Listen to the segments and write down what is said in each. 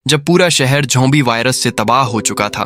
जब पूरा शहर ज़ॉम्बी वायरस से तबाह हो चुका था,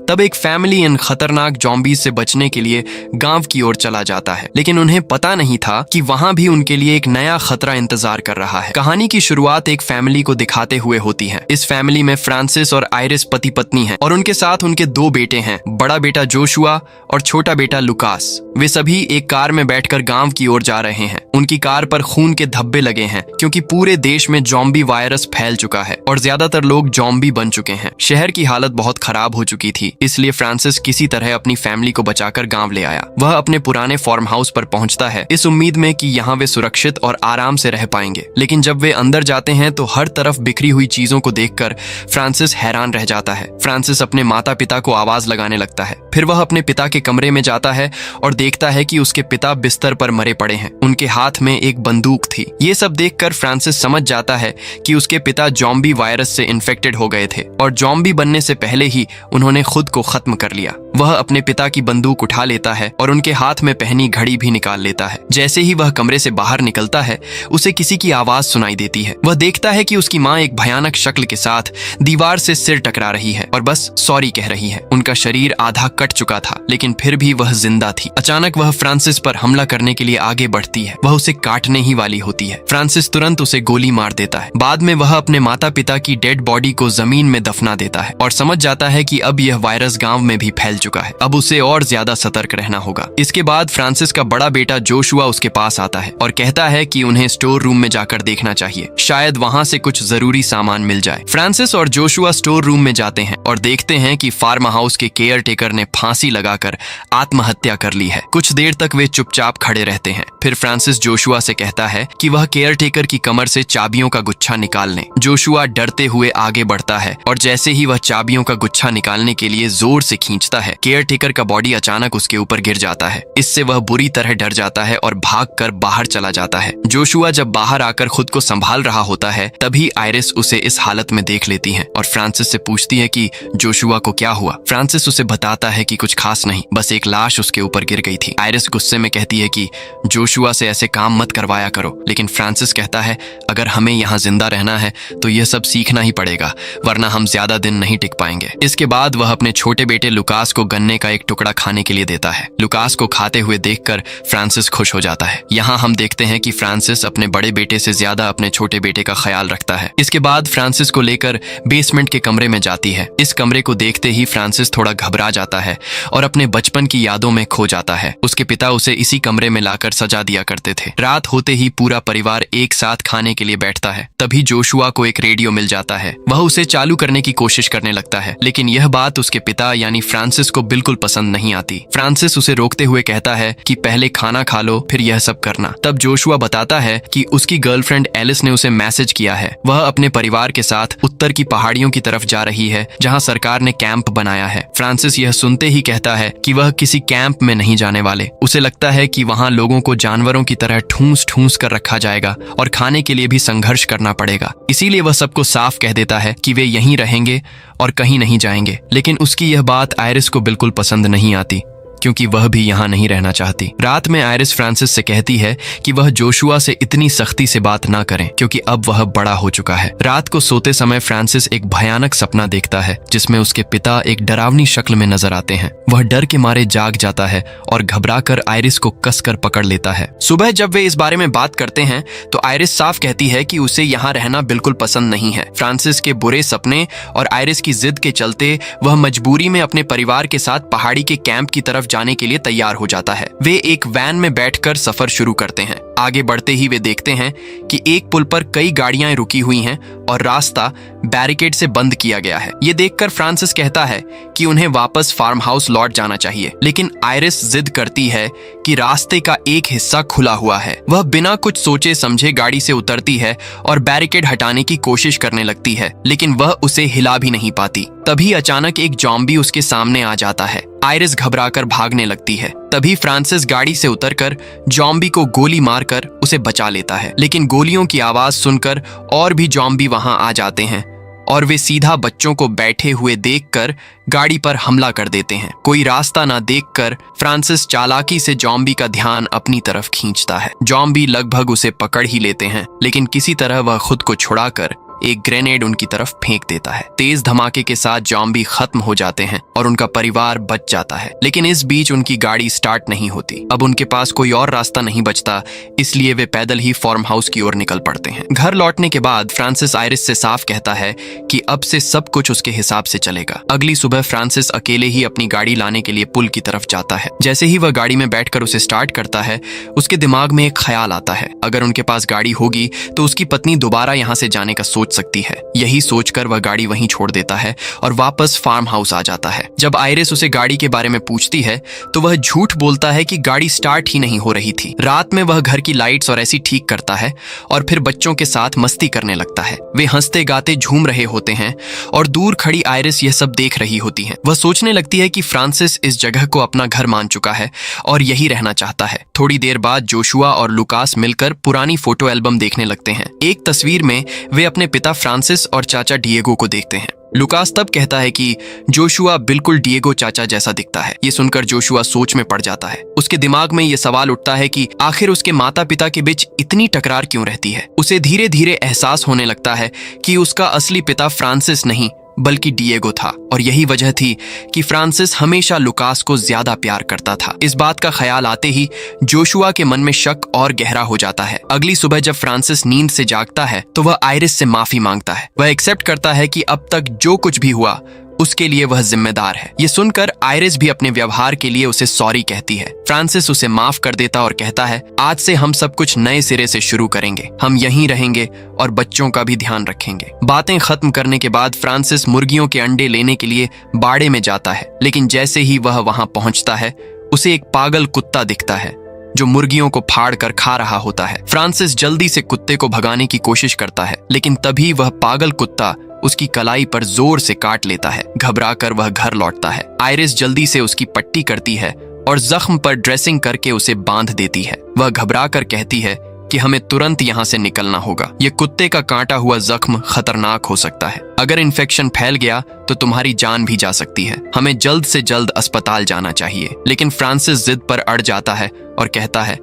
तब एक फैमिली इन खतरनाक ज़ॉम्बीज से बचने के लिए गांव की ओर चला जाता है। लेकिन उन्हें पता नहीं था कि वहां भी उनके लिए एक नया खतरा इंतजार कर रहा है। कहानी की शुरुआत एक फैमिली को दिखाते हुए होती है। इस फैमिली में फ्रांसिस और आयरिस पति पत्नी हैं और उनके साथ उनके 2 बेटे हैं, बड़ा बेटा जोशुआ और छोटा बेटा लुकास। वे सभी एक कार में बैठकर गांव की ओर जा रहे हैं। उनकी कार पर खून के धब्बे लगे हैं क्योंकि पूरे देश में ज़ॉम्बी वायरस फैल चुका है और ज्यादातर लोग ज़ॉम्बी बन चुके हैं। शहर की हालत बहुत खराब हो चुकी थी, इसलिए फ्रांसिस किसी तरह अपनी फैमिली को बचाकर गांव ले आया। वह अपने पुराने फार्म हाउस पर पहुंचता है इस उम्मीद में कि यहाँ वे सुरक्षित और आराम से रह पाएंगे। लेकिन जब वे अंदर जाते हैं तो हर तरफ बिखरी हुई चीजों को देखकर फ्रांसिस हैरान रह जाता है। फ्रांसिस अपने माता पिता को आवाज लगाने लगता है। फिर वह अपने पिता के कमरे में जाता है और देखता है कि उसके पिता बिस्तर पर मरे पड़े हैं। उनके हाथ में एक बंदूक थी। ये सब देखकर फ्रांसिस समझ जाता है कि उसके पिता ज़ॉम्बी वायरस से इन्फेक्टेड हो गए थे और ज़ॉम्बी बनने से पहले ही उन्होंने खुद को खत्म कर लिया। वह अपने पिता की बंदूक उठा लेता है और उनके हाथ में पहनी घड़ी भी निकाल लेता है। जैसे ही वह कमरे से बाहर निकलता है, उसे किसी की आवाज सुनाई देती है। वह देखता है कि उसकी माँ एक भयानक शक्ल के साथ दीवार से सिर टकरा रही है और बस सॉरी कह रही है। उनका शरीर आधा कट चुका था, लेकिन फिर भी वह जिंदा थी। अचानक वह फ्रांसिस पर हमला करने के लिए आगे बढ़ती है। वह उसे काटने ही वाली होती है। फ्रांसिस तुरंत उसे गोली मार देता है। बाद में वह अपने माता पिता की डेड बॉडी को जमीन में दफना देता है और समझ जाता है कि अब यह वायरस गांव में भी फैल चुका है। अब उसे और ज्यादा सतर्क रहना होगा। इसके बाद फ्रांसिस का बड़ा बेटा जोशुआ उसके पास आता है और कहता है कि उन्हें स्टोर रूम में जाकर देखना चाहिए, शायद वहां से कुछ जरूरी सामान मिल जाए। फ्रांसिस और जोशुआ स्टोर रूम में जाते हैं और देखते हैं कि फार्म हाउस के केयर टेकर ने फांसी लगाकर आत्महत्या कर ली है। कुछ देर तक वे चुपचाप खड़े रहते हैं। फिर फ्रांसिस जोशुआ से कहता है कि वह केयर टेकर की कमर से चाबियों का गुच्छा निकाल लें। जोशुआ डरते हुए आगे बढ़ता है और जैसे ही वह चाबियों का गुच्छा निकालने के लिए जोर से खींचता है, केयर टेकर का बॉडी अचानक उसके ऊपर गिर जाता है। इससे वह बुरी तरह डर जाता है और भागकर बाहर चला जाता है। जोशुआ जब बाहर आकर खुद को संभाल रहा होता है, तभी आयरिस उसे इस हालत में देख लेती है और फ्रांसिस से पूछती है कि जोशुआ को क्या हुआ। फ्रांसिस उसे बताता है कि कुछ खास नहीं, बस एक लाश उसके ऊपर गिर गई थी। आयरिस गुस्से में कहती है कि जोशुआ से ऐसे काम मत करवाया करो, लेकिन फ्रांसिस कहता है अगर हमें यहाँ जिंदा रहना है तो यह सब सीखना ही पड़ेगा, वरना हम ज्यादा दिन नहीं टिक पाएंगे। इसके बाद वह अपने छोटे बेटे लुकास को गन्ने का एक टुकड़ा खाने के लिए देता है। लुकास को खाते हुए देखकर फ्रांसिस खुश हो जाता है। यहाँ हम देखते हैं कि फ्रांसिस अपने बड़े बेटे से ज्यादा अपने छोटे बेटे का ख्याल रखता है। इसके बाद फ्रांसिस को लेकर बेसमेंट के कमरे में जाती है। इस कमरे को देखते ही फ्रांसिस थोड़ा घबरा जाता है और अपने बचपन की यादों में खो जाता है। उसके पिता उसे इसी कमरे में लाकर सजा दिया करते थे। रात होते ही पूरा परिवार एक साथ खाने के लिए बैठता है। तभी जोशुआ को एक रेडियो मिल जाता है। वह उसे चालू करने की कोशिश करने लगता है, लेकिन यह बात उसके पिता यानी फ्रांसिस को बिल्कुल पसंद नहीं आती। फ्रांसिस उसे रोकते हुए कहता है कि पहले खाना खा लो, फिर यह सब करना। तब जोशुआ बताता है कि उसकी गर्लफ्रेंड एलिस ने उसे मैसेज किया है। वह अपने परिवार के साथ उत्तर की पहाड़ियों की तरफ जा रही है, जहां सरकार ने कैंप बनाया है। फ्रांसिस यह सुनते ही कहता है कि वह किसी कैंप में नहीं जाने वाले। उसे लगता है कि वहां लोगों को जानवरों की तरह ठूंस ठूंस कर रखा जाएगा और खाने के लिए भी संघर्ष करना पड़ेगा। इसीलिए वह सबको साफ कह देता है कि वे यहीं रहेंगे और कहीं नहीं जाएंगे। लेकिन उसकी यह बात आयरिस को बिल्कुल पसंद नहीं आती, क्योंकि वह भी यहाँ नहीं रहना चाहती। रात में आयरिस फ्रांसिस से कहती है कि वह जोशुआ से इतनी सख्ती से बात ना करें, क्योंकि अब वह बड़ा हो चुका है। रात को सोते समय फ्रांसिस एक भयानक सपना देखता है, जिसमें उसके पिता एक डरावनी शक्ल में नजर आते हैं। वह डर के मारे जाग जाता है और घबराकर आयरिस को कसकर पकड़ लेता है। सुबह जब वे इस बारे में बात करते हैं तो आयरिस साफ कहती है कि उसे यहाँ रहना बिल्कुल पसंद नहीं है। फ्रांसिस के बुरे सपने और आयरिस की जिद के चलते वह मजबूरी में अपने परिवार के साथ पहाड़ी के कैंप की तरफ जाने के लिए तैयार हो जाता है। वे एक वैन में बैठकर सफर शुरू करते हैं। आगे बढ़ते ही वे देखते हैं कि एक पुल पर कई गाड़ियां रुकी हुई हैं और रास्ता बैरिकेड से बंद किया गया है। ये देखकर फ्रांसिस कहता है कि उन्हें वापस फार्म हाउस लौट जाना चाहिए, लेकिन आयरिस जिद करती है कि रास्ते का एक हिस्सा खुला हुआ है। वह बिना कुछ सोचे समझे गाड़ी से उतरती है और बैरिकेड हटाने की कोशिश करने लगती है, लेकिन वह उसे हिला भी नहीं पाती। तभी अचानक एक ज़ॉम्बी उसके सामने आ जाता है। आयरिस घबराकर भागने लगती है। तभी फ्रांसिस गाड़ी से उतरकर ज़ॉम्बी को गोली मारकर उसे बचा लेता है, लेकिन गोलियों की आवाज सुनकर और भी ज़ॉम्बी वहां आ जाते हैं और वे सीधा बच्चों को बैठे हुए देखकर गाड़ी पर हमला कर देते हैं। कोई रास्ता ना देखकर फ्रांसिस चालाकी से ज़ॉम्बी का ध्यान अपनी तरफ खींचता है। ज़ॉम्बी लगभग उसे पकड़ ही लेते हैं, लेकिन किसी तरह वह खुद को छुड़ाकर एक ग्रेनेड उनकी तरफ फेंक देता है। तेज धमाके के साथ जॉम्बी खत्म हो जाते हैं और उनका परिवार बच जाता है। लेकिन इस बीच उनकी गाड़ी स्टार्ट नहीं होती। अब उनके पास कोई और रास्ता नहीं बचता, इसलिए वे पैदल ही फार्म हाउस की ओर निकल पड़ते हैं। घर लौटने के बाद फ्रांसिस आयरिस से साफ कहता है कि अब से सब कुछ उसके हिसाब से चलेगा। अगली सुबह फ्रांसिस अकेले ही अपनी गाड़ी लाने के लिए पुल की तरफ जाता है। जैसे ही वह गाड़ी में बैठकर उसे स्टार्ट करता है, उसके दिमाग में एक ख्याल आता है, अगर उनके पास गाड़ी होगी तो उसकी पत्नी दोबारा यहाँ से जाने का सोच सकती है। यही सोचकर वह गाड़ी वहीं छोड़ देता है और वापस फार्म हाउस आ जाता है। जब आयरिस उसे गाड़ी के बारे में पूछती है तो वह झूठ बोलता है कि गाड़ी स्टार्ट ही नहीं हो रही थी। रात में वह घर की लाइट्स और ऐसी ठीक करता है और फिर बच्चों के साथ मस्ती करने लगता है। वे हंसते गाते झूम रहे होते हैं और दूर खड़ी आयरिस यह सब देख रही होती है। वह सोचने लगती है कि फ्रांसिस इस जगह को अपना घर मान चुका है और यही रहना चाहता है। थोड़ी देर बाद जोशुआ और लुकास मिलकर पुरानी फोटो एल्बम देखने लगते हैं। एक तस्वीर में वे अपने पिता फ्रांसिस और चाचा डिएगो को देखते हैं। लुकास तब कहता है कि जोशुआ बिल्कुल डिएगो चाचा जैसा दिखता है। ये सुनकर जोशुआ सोच में पड़ जाता है। उसके दिमाग में ये सवाल उठता है कि आखिर उसके माता पिता के बीच इतनी टकरार क्यों रहती है। उसे धीरे धीरे एहसास होने लगता है कि उसका असली पिता फ्रांसिस नहीं बल्कि डिएगो था और यही वजह थी कि फ्रांसिस हमेशा लुकास को ज्यादा प्यार करता था। इस बात का ख्याल आते ही जोशुआ के मन में शक और गहरा हो जाता है। अगली सुबह जब फ्रांसिस नींद से जागता है तो वह आयरिस से माफी मांगता है। वह एक्सेप्ट करता है कि अब तक जो कुछ भी हुआ उसके लिए वह जिम्मेदार है। ये सुनकर आयरिस भी अपने व्यवहार के लिए उसे सॉरी कहती है। फ्रांसिस उसे माफ कर देता और कहता है, आज से हम सब कुछ नए सिरे से शुरू करेंगे। हम यहीं रहेंगे और बच्चों का भी ध्यान रखेंगे। बातें खत्म करने के बाद फ्रांसिस मुर्गियों के अंडे लेने के लिए बाड़े में जाता है, लेकिन जैसे ही वह वहां पहुंचता है उसे एक पागल कुत्ता दिखता है जो मुर्गियों को फाड़ कर खा रहा होता है। फ्रांसिस जल्दी से कुत्ते को भगाने की कोशिश करता है, लेकिन तभी वह पागल कुत्ता उसकी कलाई पर जोर से काट लेता है। घबराकर वह घर लौटता है। आयरिस जल्दी से उसकी पट्टी करती है और जख्म पर ड्रेसिंग करके उसे बांध देती है। वह घबराकर कहती है कि हमें तुरंत यहाँ से निकलना होगा। ये कुत्ते का काटा हुआ जख्म खतरनाक हो सकता है। अगर इन्फेक्शन फैल गया तो तुम्हारी जान भी जा सकती है। हमें जल्द से जल्द अस्पताल जाना चाहिए। लेकिन फ्रांसिस जिद पर अड़ जाता है और कहता है,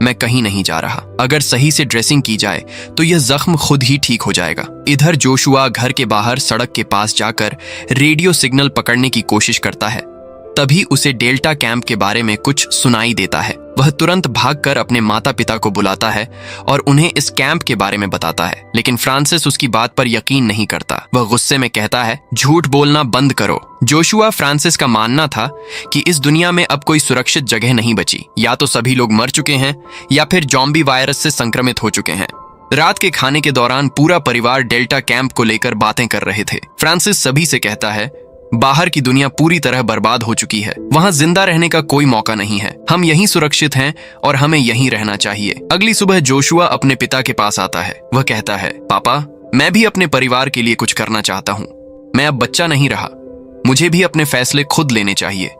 मैं कहीं नहीं जा रहा। अगर सही से ड्रेसिंग की जाए तो यह जख्म खुद ही ठीक हो जाएगा। इधर जोशुआ घर के बाहर सड़क के पास जाकर रेडियो सिग्नल पकड़ने की कोशिश करता है। तभी उसे डेल्टा कैंप के बारे में कुछ सुनाई देता है। वह तुरंत भागकर अपने माता पिता को बुलाता है और उन्हें इस कैंप के बारे में बताता है, लेकिन फ्रांसिस उसकी बात पर यकीन नहीं करता। वह गुस्से में कहता है, झूठ बोलना बंद करो। जोशुआ फ्रांसिस का मानना था कि इस दुनिया में अब कोई सुरक्षित जगह नहीं बची। या तो सभी लोग मर चुके हैं या फिर ज़ॉम्बी वायरस से संक्रमित हो चुके हैं। रात के खाने के दौरान पूरा परिवार डेल्टा कैंप को लेकर बातें कर रहे थे। फ्रांसिस सभी से कहता है, बाहर की दुनिया पूरी तरह बर्बाद हो चुकी है। वहां जिंदा रहने का कोई मौका नहीं है। हम यहीं सुरक्षित हैं और हमें यहीं रहना चाहिए। अगली सुबह जोशुआ अपने पिता के पास आता है। वह कहता है, पापा, मैं भी अपने परिवार के लिए कुछ करना चाहता हूँ। मैं अब बच्चा नहीं रहा। मुझे भी अपने फैसले खुद लेने चाहिए।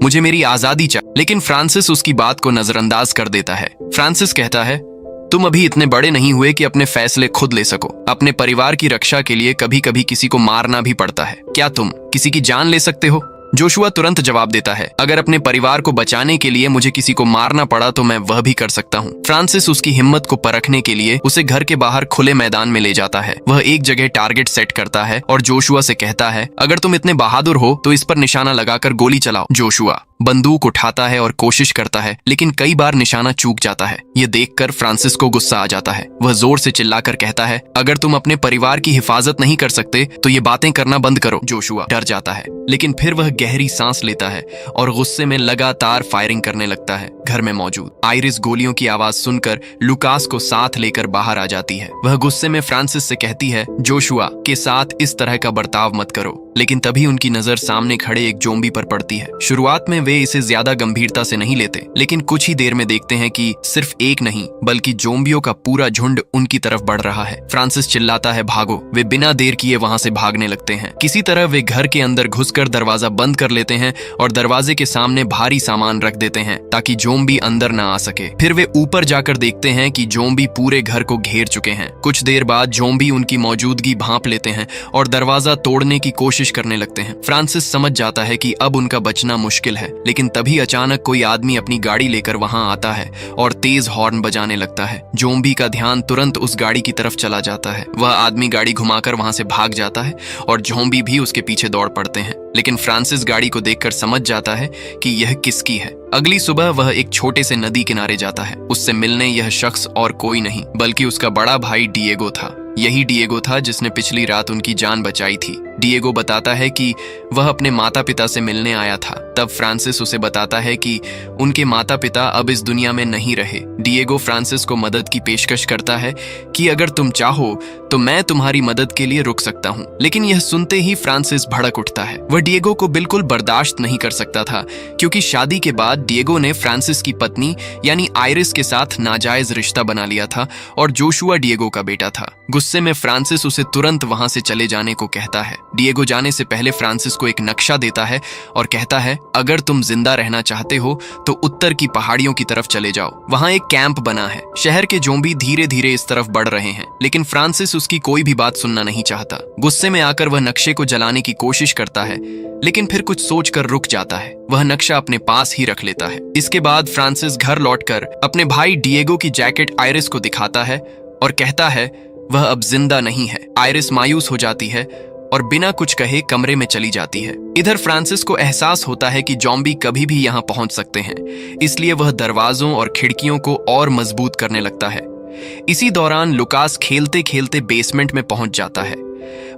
मुझे मेरी आजादी चाहिए। लेकिन फ्रांसिस उसकी बात को नजरअंदाज कर देता है। फ्रांसिस कहता है, तुम अभी इतने बड़े नहीं हुए कि अपने फैसले खुद ले सको। अपने परिवार की रक्षा के लिए कभी कभी किसी को मारना भी पड़ता है। क्या तुम किसी की जान ले सकते हो? जोशुआ तुरंत जवाब देता है, अगर अपने परिवार को बचाने के लिए मुझे किसी को मारना पड़ा तो मैं वह भी कर सकता हूँ। फ्रांसिस उसकी हिम्मत को परखने के लिए उसे घर के बाहर खुले मैदान में ले जाता है। वह एक जगह टारगेट सेट करता है और जोशुआ से कहता है, अगर तुम इतने बहादुर हो तो इस पर निशाना लगाकर गोली चलाओ। जोशुआ बंदूक उठाता है और कोशिश करता है, लेकिन कई बार निशाना चूक जाता है। ये देखकर फ्रांसिस को गुस्सा आ जाता है। वह जोर से चिल्लाकर कहता है, अगर तुम अपने परिवार की हिफाजत नहीं कर सकते तो ये बातें करना बंद करो। जोशुआ डर जाता है, लेकिन फिर वह गहरी सांस लेता है और गुस्से में लगातार फायरिंग करने लगता है। घर में मौजूद आयरिस गोलियों की आवाज सुनकर लुकास को साथ लेकर बाहर आ जाती है। वह गुस्से में फ्रांसिस से कहती है, जोशुआ के साथ इस तरह का बर्ताव मत करो। लेकिन तभी उनकी नजर सामने खड़े एक ज़ॉम्बी पर पड़ती है। शुरुआत में वे इसे ज्यादा गंभीरता से नहीं लेते, लेकिन कुछ ही देर में देखते हैं कि सिर्फ एक नहीं बल्कि ज़ॉम्बियों का पूरा झुंड उनकी तरफ बढ़ रहा है। फ्रांसिस चिल्लाता है, भागो। वे बिना देर किए वहां से भागने लगते हैं। किसी तरह वे घर के अंदर घुसकर दरवाजा बंद कर लेते हैं और दरवाजे के सामने भारी सामान रख देते हैं ताकि ज़ॉम्बी अंदर न आ सके। फिर वे ऊपर जाकर देखते हैं कि ज़ॉम्बी पूरे घर को घेर चुके हैं। कुछ देर बाद ज़ॉम्बी उनकी मौजूदगी भांप लेते हैं और दरवाजा तोड़ने की कोशिश करने लगते हैं। फ्रांसिस समझ जाता है कि अब उनका बचना मुश्किल है, लेकिन तभी अचानक कोई आदमी अपनी गाड़ी लेकर वहां आता है और तेज हॉर्न बजाने लगता है। जोम्बी का ध्यान तुरंत उस गाड़ी की तरफ चला जाता है। वह आदमी गाड़ी घुमाकर वहां से भाग जाता है और जोम्बी भी उसके पीछे दौड़ पड़ते हैं। लेकिन फ्रांसिस गाड़ी को देखकर समझ जाता है कि यह किसकी है। अगली सुबह वह एक छोटे से नदी किनारे जाता है। उससे मिलने यह शख्स और कोई नहीं बल्कि उसका बड़ा भाई डिएगो था। यही डिएगो था जिसने पिछली रात उनकी जान बचाई थी। डिएगो बताता है कि वह अपने माता पिता से मिलने आया था। तब फ्रांसिस उसे बताता है कि उनके माता पिता अब इस दुनिया में नहीं रहे। डिएगो फ्रांसिस को मदद की पेशकश करता है कि अगर तुम चाहो तो मैं तुम्हारी मदद के लिए रुक सकता हूँ। लेकिन यह सुनते ही फ्रांसिस भड़क उठता है। वह डिएगो को बिल्कुल बर्दाश्त नहीं कर सकता था, क्योंकि शादी के बाद डिएगो ने फ्रांसिस की पत्नी यानी आयरिस के साथ नाजायज रिश्ता बना लिया था और जोशुआ डिएगो का बेटा था। गुस्से में फ्रांसिस उसे तुरंत वहां से चले जाने को कहता है। डिएगो जाने से पहले फ्रांसिस को एक नक्शा देता है और कहता है, अगर तुम जिंदा रहना चाहते हो तो उत्तर की पहाड़ियों की तरफ चले जाओ। वहां एक कैंप बना है। शहर के जोम्बी धीरे धीरे इस तरफ बढ़ रहे हैं। लेकिन फ्रांसिस उसकी कोई भी बात सुनना नहीं चाहता। गुस्से में आकर वह नक्शे को जलाने की कोशिश करता है, लेकिन फिर कुछ सोचकर रुक जाता है। वह नक्शा अपने पास ही रख लेता है। इसके बाद फ्रांसिस घर लौटकर अपने भाई डिएगो की जैकेट आयरिस को दिखाता है और कहता है वह अब जिंदा नहीं है। आयरिस मायूस हो जाती है और बिना कुछ कहे कमरे में चली जाती है। इधर फ्रांसिस को एहसास होता है कि जॉम्बी कभी भी यहाँ पहुंच सकते हैं, इसलिए वह दरवाजों और खिड़कियों को और मजबूत करने लगता है। इसी दौरान लुकास खेलते खेलते बेसमेंट में पहुंच जाता है।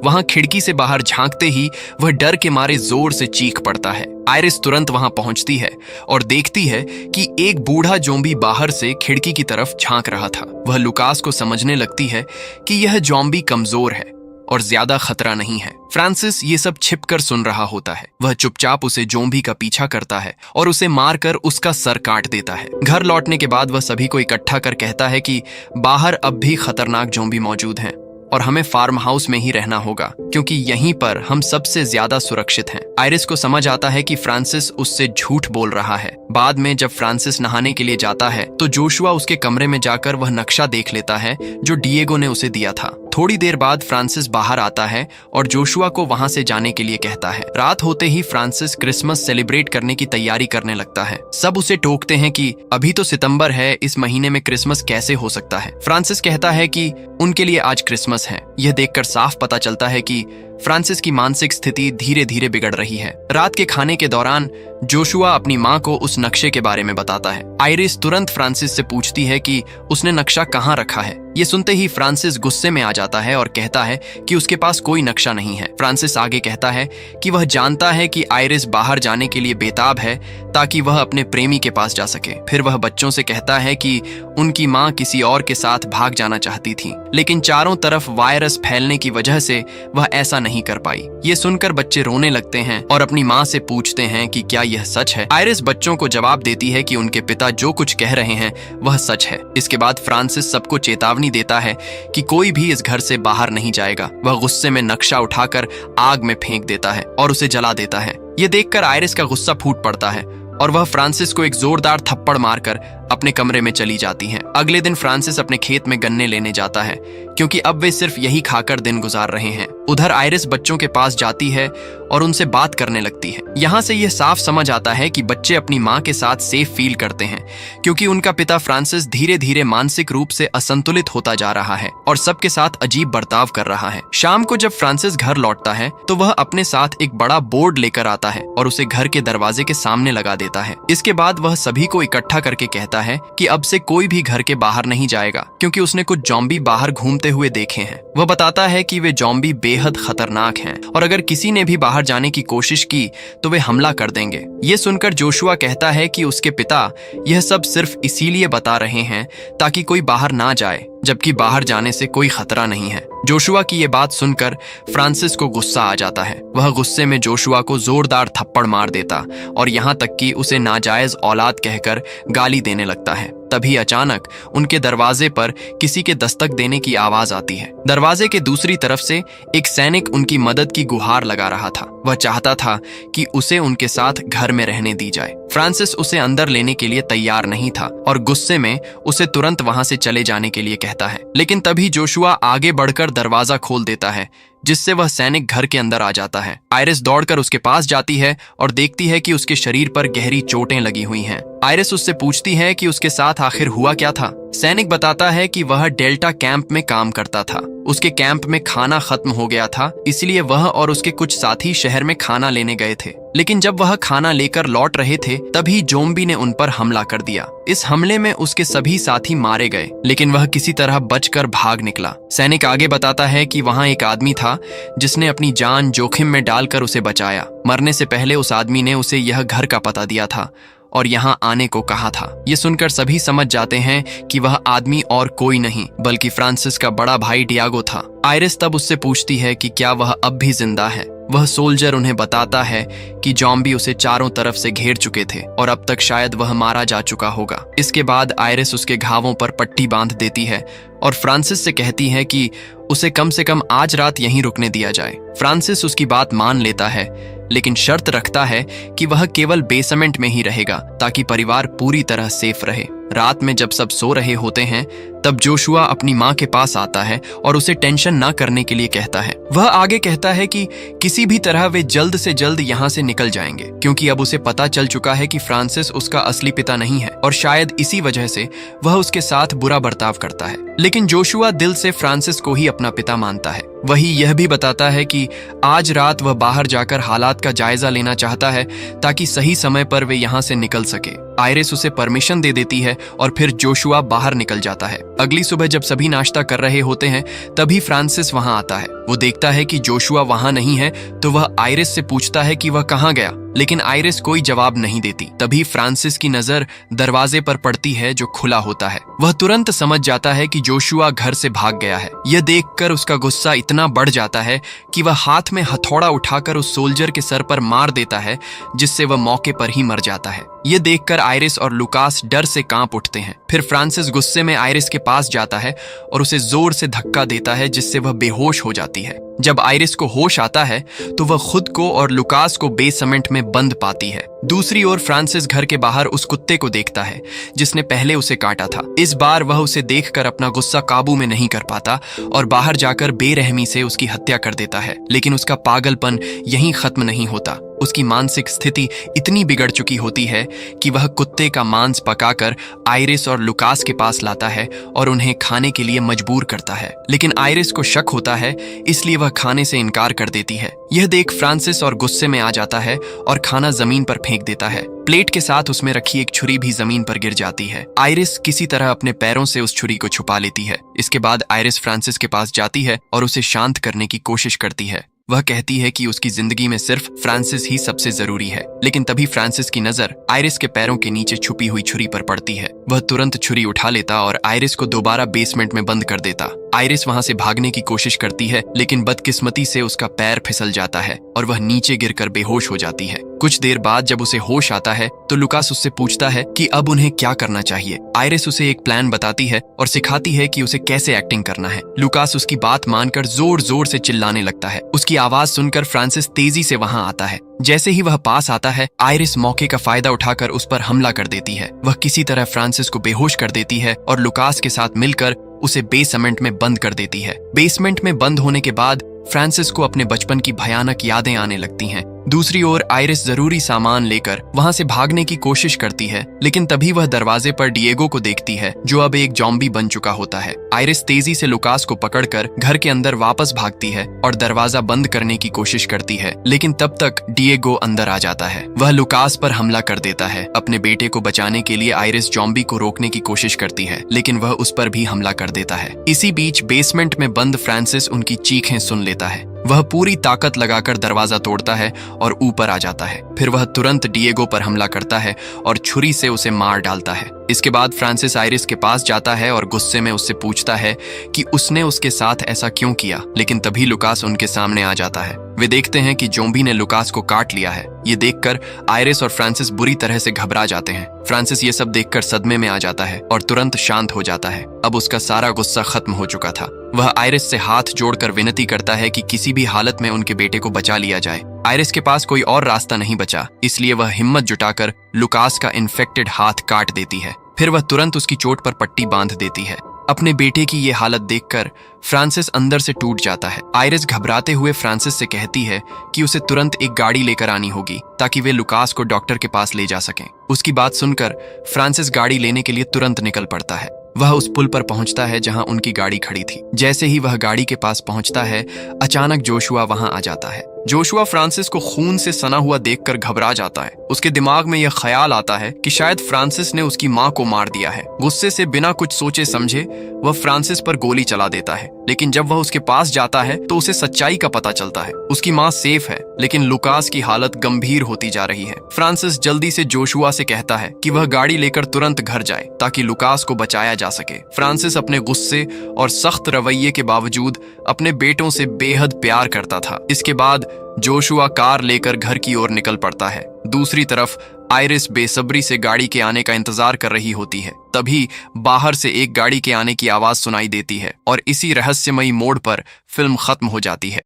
वहां खिड़की से बाहर झांकते ही वह डर के मारे जोर से चीख पड़ता है। आयरिस तुरंत वहां पहुंचती है और देखती है कि एक बूढ़ा जोम्बी बाहर से खिड़की की तरफ झांक रहा था। वह लुकास को समझने लगती है कि यह जोम्बी कमजोर है और ज्यादा खतरा नहीं है। फ्रांसिस ये सब छिपकर सुन रहा होता है। वह चुपचाप उसे जोम्बी का पीछा करता है और उसे मारकर उसका सर काट देता है। घर लौटने के बाद वह सभी को इकट्ठा कर कहता है कि बाहर अब भी खतरनाक जोम्बी मौजूद हैं और हमें फार्म हाउस में ही रहना होगा, क्योंकि यहीं पर हम सबसे ज्यादा सुरक्षित हैं। आयरिस को समझ आता है कि फ्रांसिस उससे झूठ बोल रहा है। बाद में जब फ्रांसिस नहाने के लिए जाता है तो जोशुआ उसके कमरे में जाकर वह नक्शा देख लेता है जो डिएगो ने उसे दिया था। थोड़ी देर बाद फ्रांसिस बाहर आता है और जोशुआ को वहां से जाने के लिए कहता है। रात होते ही फ्रांसिस क्रिसमस सेलिब्रेट करने की तैयारी करने लगता है। सब उसे टोकते हैं कि अभी तो सितंबर है, इस महीने में क्रिसमस कैसे हो सकता है। फ्रांसिस कहता है कि उनके लिए आज क्रिसमस है। यह देखकर साफ पता चलता है कि फ्रांसिस की मानसिक स्थिति धीरे धीरे बिगड़ रही है। रात के खाने के दौरान जोशुआ अपनी माँ को उस नक्शे के बारे में बताता है। आयरिस तुरंत फ्रांसिस से पूछती है कि उसने नक्शा कहाँ रखा है। ये सुनते ही फ्रांसिस गुस्से में आ जाता है और कहता है कि उसके पास कोई नक्शा नहीं है। फ्रांसिस आगे कहता है कि वह जानता है कि आयरिस बाहर जाने के लिए बेताब है ताकि वह अपने प्रेमी के पास जा सके। फिर वह बच्चों से कहता है कि उनकी माँ किसी और के साथ भाग जाना चाहती थी, लेकिन चारों तरफ वायरस फैलने की वजह से वह ऐसा नहीं कर पाई। ये सुनकर बच्चे रोने लगते हैं और अपनी माँ से पूछते हैं कि क्या यह सच है। आयरिस बच्चों को जवाब देती है कि उनके पिता जो कुछ कह रहे हैं वह सच है। इसके बाद फ्रांसिस सबको चेतावनी देता है कि कोई भी इस घर से बाहर नहीं जाएगा। वह गुस्से में नक्शा उठाकर आग में फेंक देता है और उसे जला देता है। यह देखकर आयरिस का गुस्सा फूट पड़ता है और वह फ्रांसिस को एक जोरदार थप्पड़ मारकर अपने कमरे में चली जाती हैं। अगले दिन फ्रांसिस अपने खेत में गन्ने लेने जाता है, क्योंकि अब वे सिर्फ यही खाकर दिन गुजार रहे हैं। उधर आयरिस बच्चों के पास जाती है और उनसे बात करने लगती है। यहाँ से यह साफ समझ आता है कि बच्चे अपनी माँ के साथ सेफ फील करते हैं, क्योंकि उनका पिता फ्रांसिस धीरे धीरे मानसिक रूप से असंतुलित होता जा रहा है और सबके साथ अजीब बर्ताव कर रहा है। शाम को जब फ्रांसिस घर लौटता है तो वह अपने साथ एक बड़ा बोर्ड लेकर आता है और उसे घर के दरवाजे के सामने लगा देता है। इसके बाद वह सभी को इकट्ठा करके कहता है कि अब से कोई भी घर के बाहर नहीं जाएगा, क्योंकि उसने कुछ जॉम्बी बाहर घूमते हुए देखे हैं। वह बताता है कि वे जॉम्बी बेहद खतरनाक हैं और अगर किसी ने भी बाहर जाने की कोशिश की तो वे हमला कर देंगे। ये सुनकर जोशुआ कहता है कि उसके पिता यह सब सिर्फ इसीलिए बता रहे हैं ताकि कोई बाहर ना जाए, जबकि बाहर जाने से कोई खतरा नहीं है। जोशुआ की ये बात सुनकर फ्रांसिस को गुस्सा आ जाता है। वह गुस्से में जोशुआ को जोरदार थप्पड़ मार देता और यहाँ तक कि उसे नाजायज औलाद कहकर गाली देने लगता है। तभी अचानक उनके दरवाजे पर किसी के दस्तक देने की आवाज आती है। दरवाजे के दूसरी तरफ से एक सैनिक उनकी मदद की गुहार लगा रहा था। वह चाहता था कि उसे उनके साथ घर में रहने दी जाए। फ्रांसिस उसे अंदर लेने के लिए तैयार नहीं था और गुस्से में उसे तुरंत वहां से चले जाने के लिए कहता है। लेकिन तभी जोशुआ आगे बढ़कर दरवाजा खोल देता है, जिससे वह सैनिक घर के अंदर आ जाता है। आयरिस दौड़कर उसके पास जाती है और देखती है कि उसके शरीर पर गहरी चोटें लगी हुई हैं। आयरिस उससे पूछती है कि उसके साथ आखिर हुआ क्या था। सैनिक बताता है कि वह डेल्टा कैंप में काम करता था। उसके कैंप में खाना खत्म हो गया था, इसलिए वह और उसके कुछ साथी शहर में खाना लेने गए थे। लेकिन जब वह खाना लेकर लौट रहे थे, तभी ज़ॉम्बी ने उन पर हमला कर दिया। इस हमले में उसके सभी साथी मारे गए, लेकिन वह किसी तरह बचकर भाग निकला। सैनिक आगे बताता है कि वहां एक आदमी था जिसने अपनी जान जोखिम में डालकर उसे बचाया। मरने से पहले उस आदमी ने उसे यह घर का पता दिया था और यहाँ आने को कहा था। ये सुनकर सभी समझ जाते हैं कि वह आदमी और कोई नहीं बल्कि फ्रांसिस का बड़ा भाई डियागो था। आयरिस तब उससे पूछती है कि क्या वह अब भी जिंदा है। वह सोल्जर उन्हें बताता है कि ज़ॉम्बी उसे चारों तरफ से घेर चुके थे और अब तक शायद वह मारा जा चुका होगा। इसके बाद आयरिस उसके घावों पर पट्टी बांध देती है और फ्रांसिस से कहती है कि उसे कम से कम आज रात यहीं रुकने दिया जाए। फ्रांसिस उसकी बात मान लेता है, लेकिन शर्त रखता है कि वह केवल बेसमेंट में ही रहेगा ताकि परिवार पूरी तरह सेफ रहे। रात में जब सब सो रहे होते हैं, तब जोशुआ अपनी माँ के पास आता है और उसे टेंशन ना करने के लिए कहता है। वह आगे कहता है कि किसी भी तरह वे जल्द से जल्द यहाँ से निकल जाएंगे, क्योंकि अब उसे पता चल चुका है कि फ्रांसिस उसका असली पिता नहीं है और शायद इसी वजह से वह उसके साथ बुरा बर्ताव करता है। लेकिन जोशुआ दिल से फ्रांसिस को ही अपना पिता मानता है। वही यह भी बताता है कि आज रात वह बाहर जाकर हालात का जायजा लेना चाहता है ताकि सही समय पर वे यहाँ से निकल सके। आयरिस उसे परमिशन दे देती है और फिर जोशुआ बाहर निकल जाता है। अगली सुबह जब सभी नाश्ता कर रहे होते हैं, तभी फ्रांसिस वहां आता है। वो देखता है कि जोशुआ वहां नहीं है, तो वह आयरिस से पूछता है कि वह कहां गया, लेकिन आयरिस कोई जवाब नहीं देती। तभी फ्रांसिस की नजर दरवाजे पर पड़ती है जो खुला होता है। वह तुरंत समझ जाता है कि जोशुआ घर से भाग गया है। यह देखकर उसका गुस्सा इतना बढ़ जाता है कि वह हाथ में हथौड़ा उठाकर उस सोल्जर के सर पर मार देता है, जिससे वह मौके पर ही मर जाता है। यह देखकर आयरिस और लुकास डर से कांप उठते हैं। फिर फ्रांसिस गुस्से में आयरिस के पास जाता है और उसे जोर से धक्का देता है, जिससे वह बेहोश हो जाती है। जब आयरिस को होश आता है तो वह खुद को और लुकास को बेसमेंट में बंद पाती है। दूसरी ओर फ्रांसिस घर के बाहर उस कुत्ते को देखता है जिसने पहले उसे काटा था। इस बार वह उसे देखकर अपना गुस्सा काबू में नहीं कर पाता और बाहर जाकर बेरहमी से उसकी हत्या कर देता है। लेकिन उसका पागलपन यहीं खत्म नहीं होता। उसकी मानसिक स्थिति इतनी बिगड़ चुकी होती है कि वह कुत्ते का मांस पकाकर आयरिस और लुकास के पास लाता है और उन्हें खाने के लिए मजबूर करता है। लेकिन आयरिस को शक होता है, इसलिए वह खाने से इनकार कर देती है। यह देख फ्रांसिस और गुस्से में आ जाता है और खाना जमीन पर फेंक देता है। प्लेट के साथ उसमें रखी एक छुरी भी जमीन पर गिर जाती है। आयरिस किसी तरह अपने पैरों से उस छुरी को छुपा लेती है। इसके बाद आयरिस फ्रांसिस के पास जाती है और उसे शांत करने की कोशिश करती है। वह कहती है कि उसकी जिंदगी में सिर्फ फ्रांसिस ही सबसे जरूरी है। लेकिन तभी फ्रांसिस की नजर आयरिस के पैरों के नीचे छुपी हुई छुरी पर पड़ती है। वह तुरंत छुरी उठा लेता और आयरिस को दोबारा बेसमेंट में बंद कर देता। आयरिस वहां से भागने की कोशिश करती है, लेकिन बदकिस्मती से उसका पैर फिसल जाता है और वह नीचे गिरकर बेहोश हो जाती है। कुछ देर बाद जब उसे होश आता है तो लुकास उससे पूछता है कि अब उन्हें क्या करना चाहिए। आयरिस उसे एक प्लान बताती है और सिखाती है कि उसे कैसे एक्टिंग करना है। लुकास उसकी बात मानकर जोर जोर से चिल्लाने लगता है। उसकी आवाज सुनकर फ्रांसिस तेजी से वहां आता है। जैसे ही वह पास आता है, आयरिस मौके का फायदा उठाकर उस पर हमला कर देती है। वह किसी तरह फ्रांसिस को बेहोश कर देती है और लुकास के साथ मिलकर उसे बेसमेंट में बंद कर देती है। बेसमेंट में बंद होने के बाद फ्रांसिस को अपने बचपन की भयानक यादें आने लगती हैं। दूसरी ओर आयरिस जरूरी सामान लेकर वहां से भागने की कोशिश करती है, लेकिन तभी वह दरवाजे पर डिएगो को देखती है जो अब एक ज़ॉम्बी बन चुका होता है। आयरिस तेजी से लुकास को पकड़कर घर के अंदर वापस भागती है और दरवाजा बंद करने की कोशिश करती है, लेकिन तब तक डिएगो अंदर आ जाता है। वह लुकास पर हमला कर देता है। अपने बेटे को बचाने के लिए आयरिस ज़ॉम्बी को रोकने की कोशिश करती है, लेकिन वह उस पर भी हमला कर देता है। इसी बीच बेसमेंट में बंद फ्रांसिस उनकी चीखें सुन लेता है। वह पूरी ताकत लगाकर दरवाजा तोड़ता है और ऊपर आ जाता है। फिर वह तुरंत डिएगो पर हमला करता है और छुरी से उसे मार डालता है। इसके बाद फ्रांसिस आयरिस के पास जाता है और गुस्से में उससे पूछता है कि उसने उसके साथ ऐसा क्यों किया, लेकिन तभी लुकास उनके सामने आ जाता है। वे देखते हैं कि ज़ॉम्बी ने लुकास को काट लिया है। ये देखकर आयरिस और फ्रांसिस बुरी तरह से घबरा जाते हैं। फ्रांसिस ये सब देखकर सदमे में आ जाता है और तुरंत शांत हो जाता है। अब उसका सारा गुस्सा खत्म हो चुका था। वह आयरिस से हाथ जोड़कर विनती करता है कि किसी भी हालत में उनके बेटे को बचा लिया जाए। आयरिस के पास कोई और रास्ता नहीं बचा, इसलिए वह हिम्मत जुटाकर लुकास का इन्फेक्टेड हाथ काट देती है। फिर वह तुरंत उसकी चोट पर पट्टी बांध देती है। अपने बेटे की ये हालत देखकर फ्रांसिस अंदर से टूट जाता है। आयरिस घबराते हुए फ्रांसिस से कहती है कि उसे तुरंत एक गाड़ी लेकर आनी होगी ताकि वे लुकास को डॉक्टर के पास ले जा सकें। उसकी बात सुनकर फ्रांसिस गाड़ी लेने के लिए तुरंत निकल पड़ता है। वह उस पुल पर पहुंचता है जहां उनकी गाड़ी खड़ी थी। जैसे ही वह गाड़ी के पास पहुंचता है, अचानक जोशुआ वहां आ जाता है। जोशुआ फ्रांसिस को खून से सना हुआ देखकर घबरा जाता है। उसके दिमाग में यह ख्याल आता है कि शायद फ्रांसिस ने उसकी मां को मार दिया है। गुस्से से बिना कुछ सोचे समझे वह फ्रांसिस पर गोली चला देता है, लेकिन जब वह उसके पास जाता है तो उसे सच्चाई का पता चलता है। उसकी मां सेफ है, लेकिन लुकास की हालत गंभीर होती जा रही है। फ्रांसिस जल्दी से जोशुआ से कहता है कि वह गाड़ी लेकर तुरंत घर जाए ताकि लुकास को बचाया जा सके। फ्रांसिस अपने गुस्से और सख्त रवैये के बावजूद अपने बेटों से बेहद प्यार करता था। इसके बाद जोशुआ कार लेकर घर की ओर निकल पड़ता है। दूसरी तरफ आयरिस बेसब्री से गाड़ी के आने का इंतजार कर रही होती है। तभी बाहर से एक गाड़ी के आने की आवाज सुनाई देती है और इसी रहस्यमयी मोड़ पर फिल्म खत्म हो जाती है।